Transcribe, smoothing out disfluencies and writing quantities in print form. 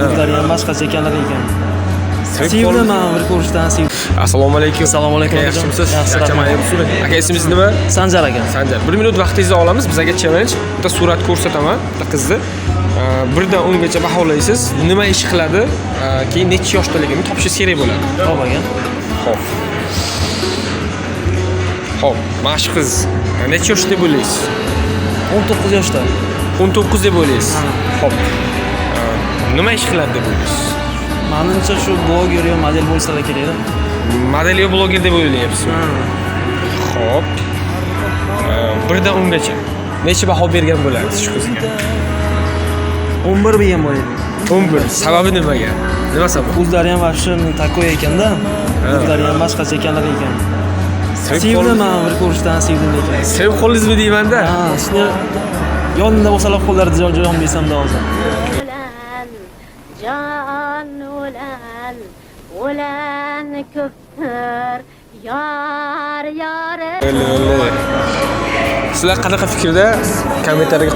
O'zlari ham boshqacha ekanlar ekan. Sevdim men bir ko'rishdan sevdim. Assalomu alaykum. Assalomu alaykum. Yaxshimisiz? Yaxshi, rahmat. Aka, ismingiz nima? Sanjar aka. Sanjar. 1 minut vaqtingizni olamiz. Bizga challenge. Bitta surat ko'rsataman, bitta qizni. 1 dan 10 gacha baholaysiz. Nima ish qiladi? Keyin necha yoshdaligini topishingiz kerak bo'ladi. Xo'p aka. Xo'p. Xo'p, mana shu qiz necha yoshda deb o'ylaysiz? 19 yoshda. 19 deb o'ylaysiz. Xo'p. Nima ish qiladi deb o'ylaysiz? Menimcha shu bloger yo model bo'lsa kerak-da. Model yo bloger deb o'ylayapsizmi? Xo'p. 1 dan 10 gacha necha baho bergan bo'lasiz shu qizga? 11 bergan bo'ladi. 11. Sababi nimaga? Nima sabab? O'zlari ham vaqti takoy ekanda. O'zlari ham boshqacha ekanlar ekan. Sevdim men bir ko'rishdan sevdim ekan. Sevib qoldingizmi deyman-da? Ha, shuni yonimda bo'lsalar qo'llarida jon bersam-da hozir. Ulan ko'pdir yar. Sizlar qanaqa fikrda? Kommentariyga